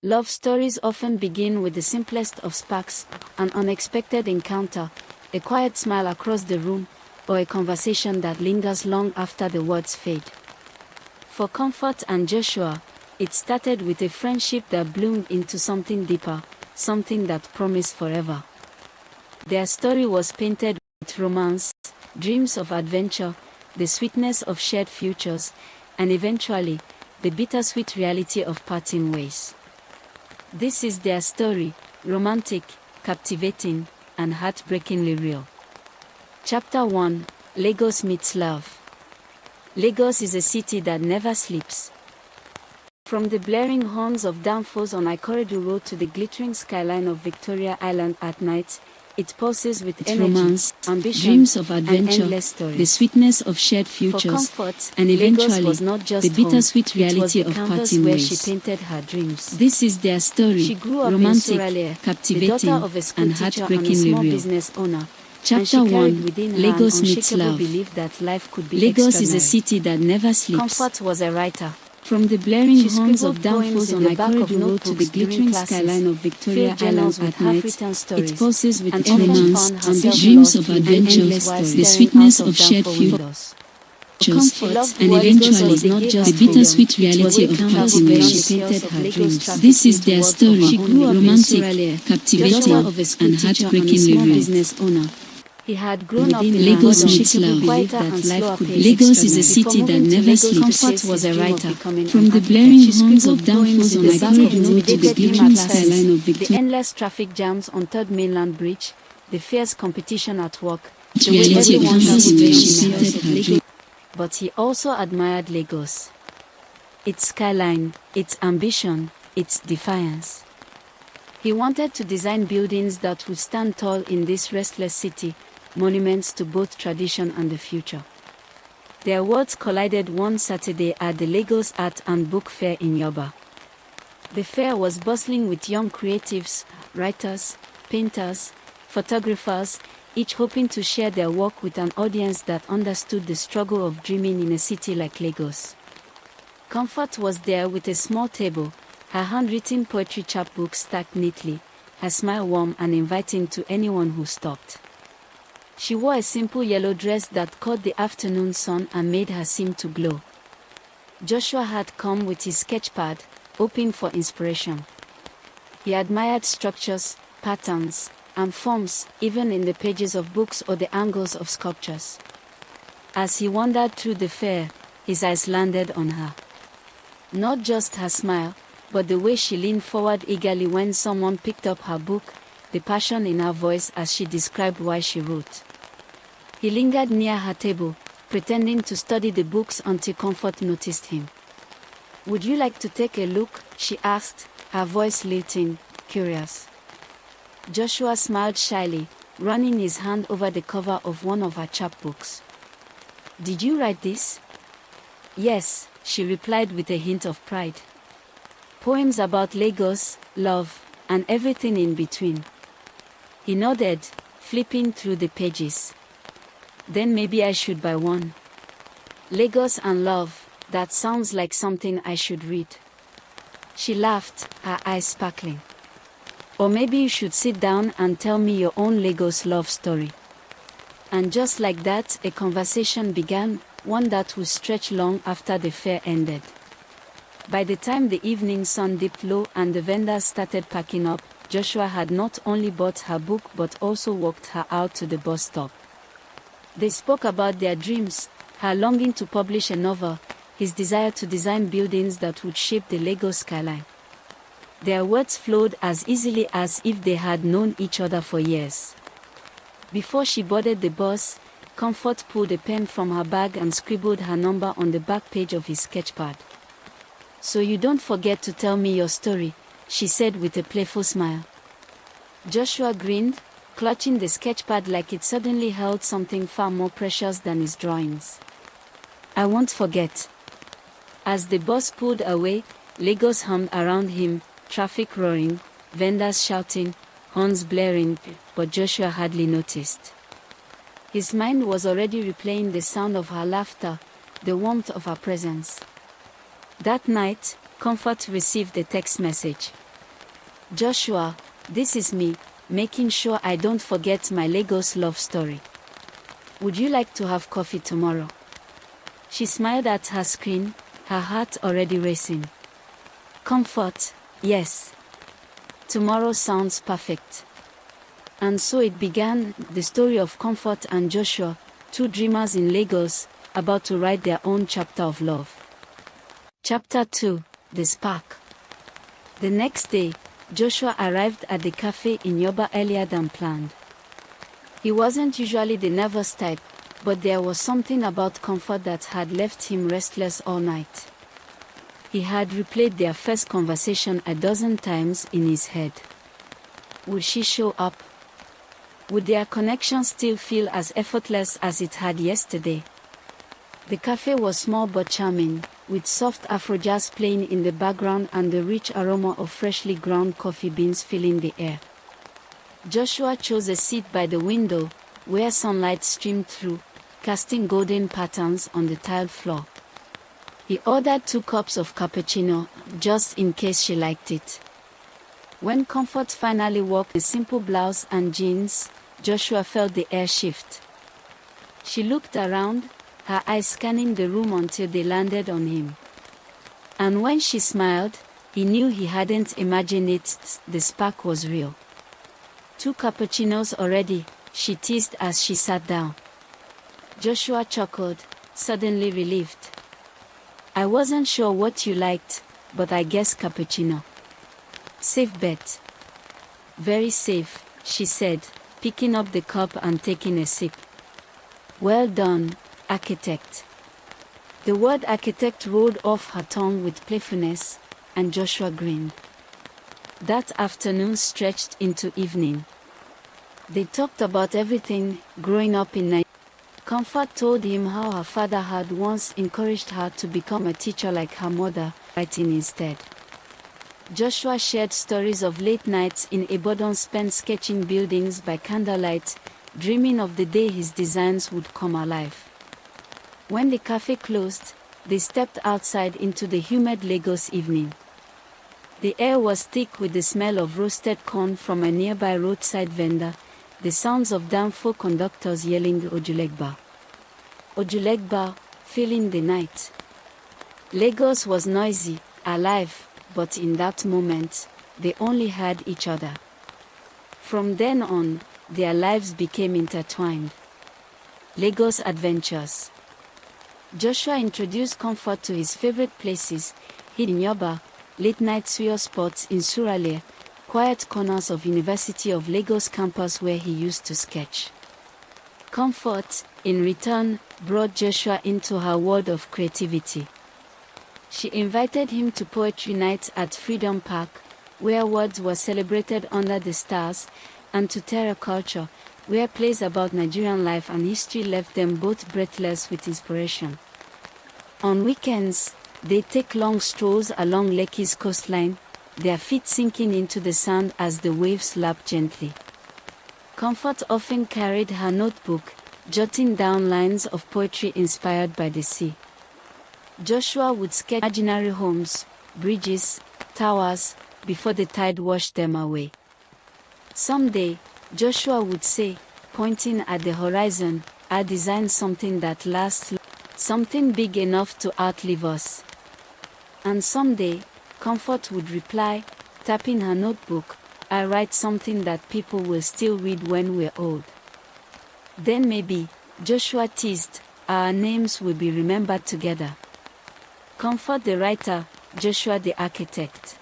Love stories often begin with the simplest of sparks, an unexpected encounter, a quiet smile across the room, or a conversation that lingers long after the words fade. For Comfort and Joshua, it started with a friendship that bloomed into something deeper, something that promised forever. Their story was painted with romance, dreams of adventure, the sweetness of shared futures, and eventually, the bittersweet reality of parting ways. This is their story, romantic, captivating, and heartbreakingly real. Chapter 1: Lagos Meets Love. Lagos is a city that never sleeps. From the blaring horns of downfalls on Ikorodu Road to the glittering skyline of Victoria Island at night, it pulses with energy, romance, ambition, dreams of adventure, and endless stories. the sweetness of shared futures, For Comfort, and Lagos eventually, was not just the bittersweet home, reality it was of the canvas parting where ways. she painted her dreams. This is their story, She grew up romantic, in Suralere, captivating, the daughter of a school and teacher and a heartbreakingly small real. business owner. Chapter and she carried 1: within her Lagos an Meets unshakable Love. belief that life could be Lagos is a extraordinary. city that never sleeps. Comfort was a writer. From the blaring She horns scribbled of downfalls poems on in the back of Ikorodu Road to the notebooks during glittering classes, skyline of Victoria filled journals Island with at night, half-written stories, it pulses with and often romance, found herself dreams lost of in adventure, endless while the staring sweetness out of shared downfall futures, windows. Comfort, and Lagos eventually, was not the just bittersweet freedom, it was reality a of canvas parting where ways. she painted her dreams. This is their into words of story, her she own grew up living. romantic, Joshua captivating, of a school and teacher and a heartbreakingly small real. business owner. He had grown up in Lagos an Meets Love. quieter That and life slower could be pace. Lagos is a Before city that moving to never Lagos sleeps. to Comfort chase was his a dream of writer. becoming From an the architect. blaring She horns of scribbled downfalls poems on in the back of Ikorodu Road to the intimidated him glittering at classes. skyline of The Victoria endless traffic jams on Third Mainland Bridge, the fierce competition at work, the way reality of everyone canvas traveled where beyond she the painted hills of her Lagos. dreams. But he also admired Lagos. Its skyline, its ambition, its defiance. He wanted to design buildings that would stand tall in this restless city, monuments to both tradition and the future. Their worlds collided one Saturday at the Lagos Art and Book Fair in Yaba. The fair was bustling with young creatives, writers, painters, photographers, each hoping to share their work with an audience that understood the struggle of dreaming in a city like Lagos. Comfort was there with a small table, her handwritten poetry chapbook stacked neatly, her smile warm and inviting to anyone who stopped. She wore a simple yellow dress that caught the afternoon sun and made her seem to glow. Joshua had come with his sketchpad, hoping for inspiration. He admired structures, patterns, and forms, even in the pages of books or the angles of sculptures. As he wandered through the fair, his eyes landed on her. Not just her smile, but the way she leaned forward eagerly when someone picked up her book, the passion in her voice as she described why she wrote. He lingered near her table, pretending to study the books until Comfort noticed him. "Would you like to take a look?" she asked, her voice lilting, curious. Joshua smiled shyly, running his hand over the cover of one of her chapbooks. "Did you write this?" "Yes," she replied with a hint of pride. "Poems about Lagos, love, and everything in between." He nodded, flipping through the pages. "Then maybe I should buy one. Lagos and love, that sounds like something I should read." She laughed, her eyes sparkling. "Or maybe you should sit down and tell me your own Lagos love story." And just like that, a conversation began, one that would stretch long after the fair ended. By the time the evening sun dipped low and the vendors started packing up, Joshua had not only bought her book but also walked her out to the bus stop. They spoke about their dreams, her longing to publish a novel, his desire to design buildings that would shape the Lagos skyline. Their words flowed as easily as if they had known each other for years. Before she boarded the bus, Comfort pulled a pen from her bag and scribbled her number on the back page of his sketchpad. "So you don't forget to tell me your story," she said with a playful smile. Joshua grinned, clutching the sketchpad like it suddenly held something far more precious than his drawings. "I won't forget." As the bus pulled away, Lagos hummed around him, traffic roaring, vendors shouting, horns blaring, but Joshua hardly noticed. His mind was already replaying the sound of her laughter, the warmth of her presence. That night, Comfort received a text message. Joshua, this is me, making sure I don't forget my Lagos love story. Would you like to have coffee tomorrow? She smiled at her screen, her heart already racing. Comfort, yes. Tomorrow sounds perfect. And so it began, the story of Comfort and Joshua, two dreamers in Lagos, about to write their own chapter of love. Chapter 2, The Spark. The next day, Joshua arrived at the cafe in Yaba earlier than planned. He wasn't usually the nervous type, but there was something about Comfort that had left him restless all night. He had replayed their first conversation a dozen times in his head. Would she show up? Would their connection still feel as effortless as it had yesterday? The cafe was small but charming, with soft Afro-jazz playing in the background and the rich aroma of freshly ground coffee beans filling the air. Joshua chose a seat by the window, where sunlight streamed through, casting golden patterns on the tiled floor. He ordered 2 cups of cappuccino, just in case she liked it. When Comfort finally walked in a simple blouse and jeans, Joshua felt the air shift. She looked around, her eyes scanning the room until they landed on him. And when she smiled, he knew he hadn't imagined it, the spark was real. 2 cappuccinos already, she teased as she sat down. Joshua chuckled, suddenly relieved. I wasn't sure what you liked, but I guess cappuccino. Safe bet. Very safe, she said, picking up the cup and taking a sip. Well done, architect. The word architect rolled off her tongue with playfulness, and Joshua grinned. That afternoon stretched into evening. They talked about everything, growing up in Nigeria. Comfort told him how her father had once encouraged her to become a teacher like her mother, writing instead. Joshua shared stories of late nights in Ibadan spent sketching buildings by candlelight, dreaming of the day his designs would come alive. When the cafe closed, they stepped outside into the humid Lagos evening. The air was thick with the smell of roasted corn from a nearby roadside vendor, the sounds of Danfo conductors yelling Ojulegba. Ojulegba, filling the night. Lagos was noisy, alive, but in that moment, they only had each other. From then on, their lives became intertwined. Lagos Adventures. Joshua introduced Comfort to his favorite places, hidden in Yaba, late-night suyo spots in Suralere, quiet corners of University of Lagos campus where he used to sketch. Comfort, in return, brought Joshua into her world of creativity. She invited him to poetry night at Freedom Park, where words were celebrated under the stars, and to Terra Culture, where plays about Nigerian life and history left them both breathless with inspiration. On weekends, they take long strolls along Lekki's coastline, their feet sinking into the sand as the waves lap gently. Comfort often carried her notebook, jotting down lines of poetry inspired by the sea. Joshua would sketch imaginary homes, bridges, towers, before the tide washed them away. Someday, Joshua would say, pointing at the horizon, I'll design something that lasts, something big enough to outlive us. And someday, Comfort would reply, tapping her notebook, I'll write something that people will still read when we're old. Then maybe, Joshua teased, our names will be remembered together. Comfort the writer, Joshua the architect.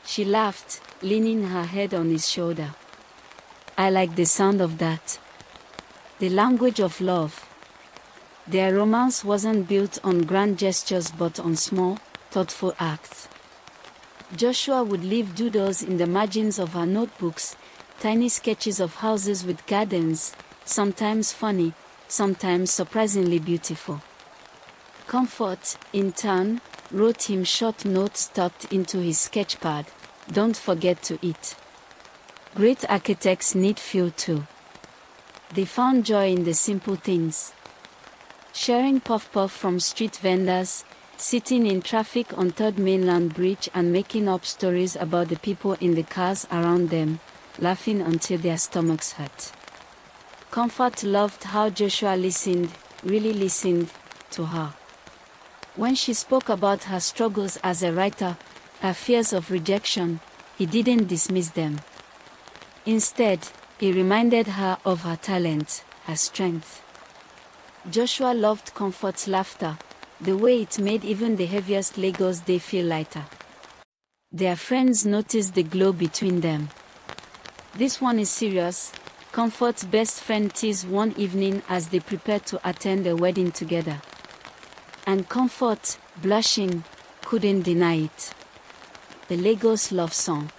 She laughed, leaning her head on his shoulder. I like the sound of that. The language of love. Their romance wasn't built on grand gestures but on small, thoughtful acts. Joshua would leave doodles in the margins of her notebooks, tiny sketches of houses with gardens, sometimes funny, sometimes surprisingly beautiful. Comfort, in turn, wrote him short notes tucked into his sketchpad, don't forget to eat. Great architects need fuel too. They found joy in the simple things. Sharing puff-puff from street vendors, sitting in traffic on Third Mainland Bridge and making up stories about the people in the cars around them, laughing until their stomachs hurt. Comfort loved how Joshua listened, really listened, to her. When she spoke about her struggles as a writer, her fears of rejection, he didn't dismiss them. Instead, he reminded her of her talent, her strength. Joshua loved Comfort's laughter, the way it made even the heaviest Lagos day feel lighter. Their friends noticed the glow between them. "This one is serious," Comfort's best friend teased one evening as they prepared to attend a wedding together. And Comfort, blushing, couldn't deny it. The Lagos love song.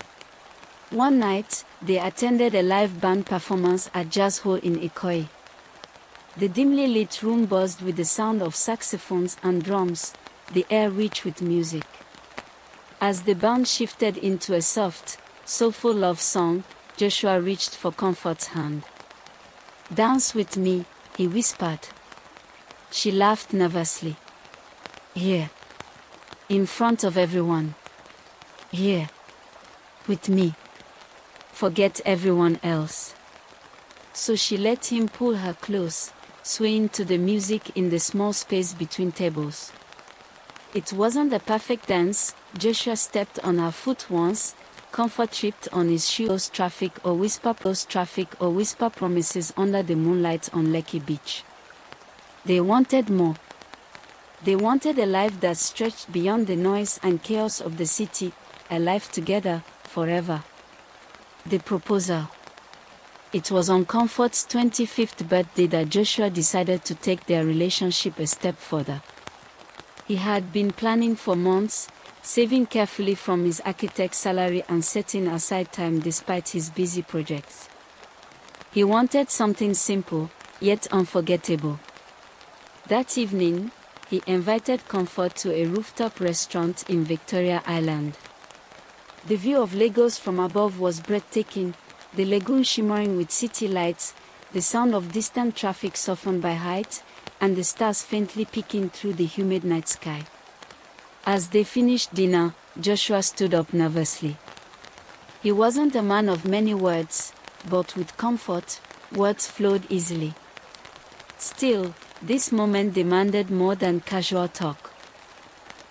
One night, they attended a live band performance at Jazz Hall in Ikoyi. The dimly lit room buzzed with the sound of saxophones and drums, the air rich with music. As the band shifted into a soft, soulful love song, Joshua reached for Comfort's hand. "Dance with me," he whispered. She laughed nervously. "Here. In front of everyone. Here. With me. Forget everyone else." So she let him pull her close, swaying to the music in the small space between tables. It wasn't a perfect dance. Joshua stepped on her foot once, Comfort tripped on his shoe. Traffic or whisper promises under the moonlight on Lekki Beach. They wanted more. They wanted a life that stretched beyond the noise and chaos of the city, a life together, forever. The proposal. It was on Comfort's 25th birthday that Joshua decided to take their relationship a step further. He had been planning for months, saving carefully from his architect's salary and setting aside time despite his busy projects. He wanted something simple, yet unforgettable. That evening, he invited Comfort to a rooftop restaurant in Victoria Island. The view of Lagos from above was breathtaking, the lagoon shimmering with city lights, the sound of distant traffic softened by height, and the stars faintly peeking through the humid night sky. As they finished dinner, Joshua stood up nervously. He wasn't a man of many words, but with Comfort, words flowed easily. Still, this moment demanded more than casual talk.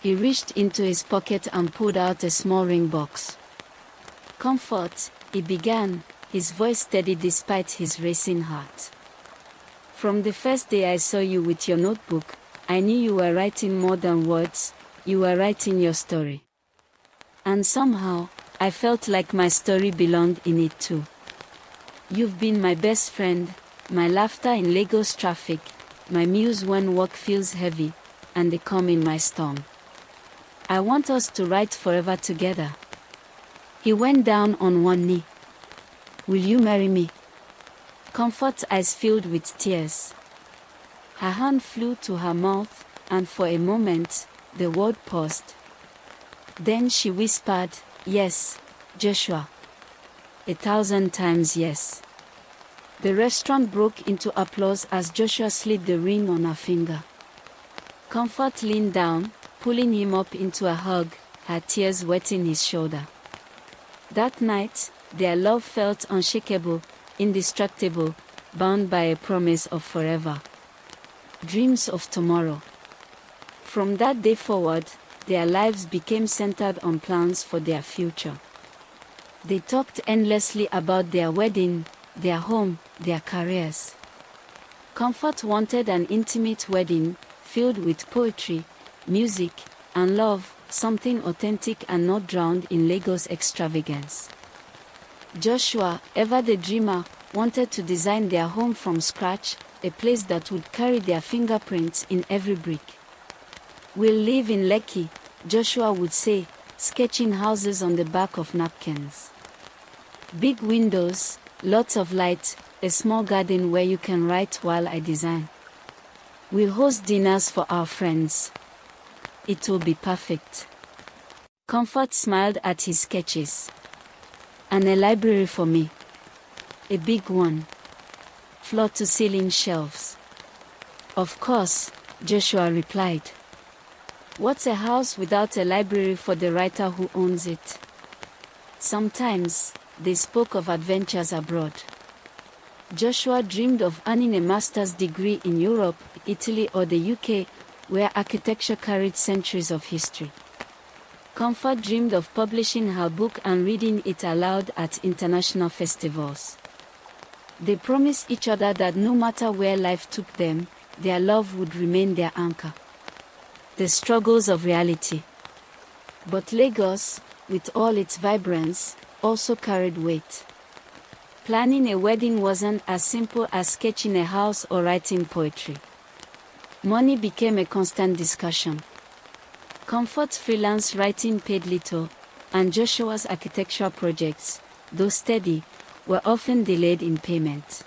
He reached into his pocket and pulled out a small ring box. "Comfort," he began, his voice steady despite his racing heart. "From the first day I saw you with your notebook, I knew you were writing more than words, you were writing your story. And somehow, I felt like my story belonged in it too. You've been my best friend, my laughter in Lagos traffic, my muse when work feels heavy, and the calm in my storm. I want us to write forever together." He went down on one knee. "Will you marry me?" Comfort's eyes filled with tears. Her hand flew to her mouth, and for a moment, the word paused. Then she whispered, "Yes, Joshua. 1,000 times yes." The restaurant broke into applause as Joshua slid the ring on her finger. Comfort leaned down, pulling him up into a hug, her tears wetting his shoulder. That night, their love felt unshakable, indestructible, bound by a promise of forever. Dreams of tomorrow. From that day forward, their lives became centered on plans for their future. They talked endlessly about their wedding, their home, their careers. Comfort wanted an intimate wedding, filled with poetry, music, and love, something authentic and not drowned in Lagos extravagance. Joshua, ever the dreamer, wanted to design their home from scratch, a place that would carry their fingerprints in every brick. "We'll live in Lekki," Joshua would say, sketching houses on the back of napkins. "Big windows, lots of light, a small garden where you can write while I design. We'll host dinners for our friends. It will be perfect." Comfort smiled at his sketches. "And a library for me. A big one. Floor-to-ceiling shelves." "Of course," Joshua replied. What's a house without a library for the writer who owns it? Sometimes, they spoke of adventures abroad. Joshua dreamed of earning a master's degree in Europe, Italy or the UK, where architecture carried centuries of history. Comfort dreamed of publishing her book and reading it aloud at international festivals. They promised each other that no matter where life took them, their love would remain their anchor. The struggles of reality. But Lagos, with all its vibrance, also carried weight. Planning a wedding wasn't as simple as sketching a house or writing poetry. Money became a constant discussion. Comfort's freelance writing paid little, and Joshua's architectural projects, though steady, were often delayed in payment.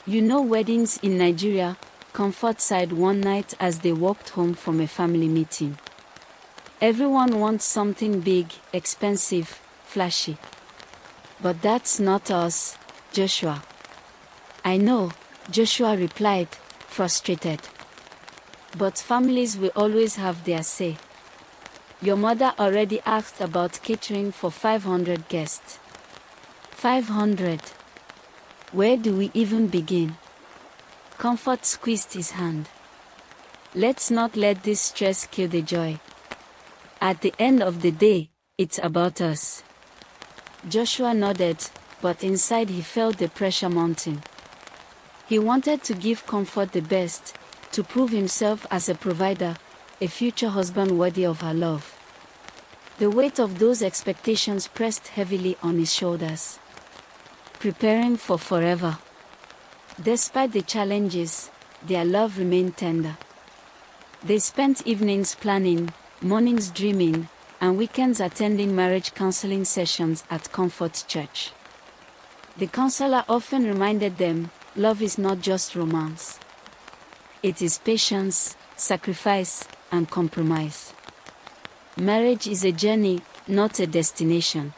You know, weddings in Nigeria, Comfort sighed one night as they walked home from a family meeting. Everyone wants something big, expensive, flashy. But that's not us, Joshua. I know, Joshua replied, frustrated. But families will always have their say. Your mother already asked about catering for 500 guests. 500. Where do we even begin? Comfort squeezed his hand. Let's not let this stress kill the joy. At the end of the day, it's about us. Joshua nodded, but inside he felt the pressure mounting. He wanted to give Comfort the best, to prove himself as a provider, a future husband worthy of her love. The weight of those expectations pressed heavily on his shoulders. Preparing for forever. Despite the challenges, their love remained tender. They spent evenings planning, mornings dreaming, and weekends attending marriage counseling sessions at Comfort Church. The counselor often reminded them, love is not just romance. It is patience, sacrifice, and compromise. Marriage is a journey, not a destination.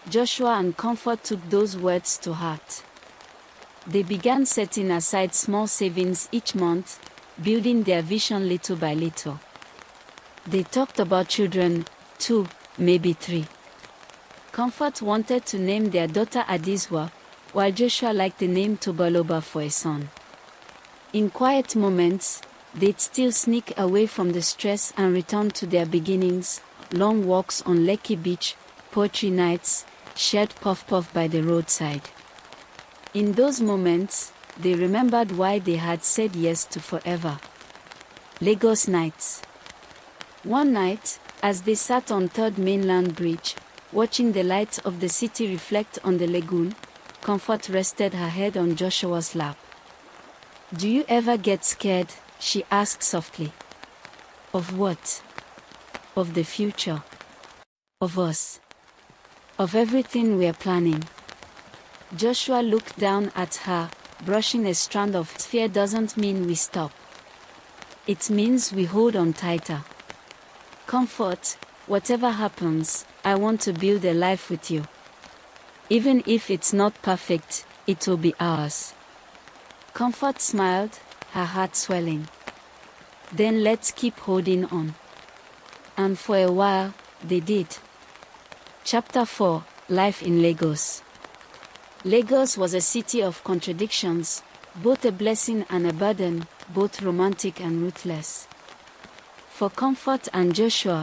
Joshua and Comfort took those words to heart. They began setting aside small savings each month, building their vision little by little. They talked about children, 2, maybe 3. Comfort wanted to name their daughter Adizwa, while Joshua liked the name Tobaloba for a son. In quiet moments, they'd still sneak away from the stress and return to their beginnings, long walks on Lekki Beach, poetry nights, shared puff-puff by the roadside. In those moments, they remembered why they had said yes to forever. Lagos nights. One night, as they sat on 3rd Mainland Bridge, watching the lights of the city reflect on the lagoon, Comfort rested her head on Joshua's lap. Do you ever get scared? She asked softly. Of what? Of the future. Of us. Of everything we're planning. Joshua looked down at her, brushing a strand of fear. Doesn't mean we stop. It means we hold on tighter. Comfort, whatever happens, I want to build a life with you. Even if it's not perfect, it will be ours. Comfort smiled, her heart swelling. Then let's keep holding on. And for a while, they did. Chapter 4, Life in Lagos. Lagos was a city of contradictions, both a blessing and a burden, both romantic and ruthless. For Comfort and Joshua,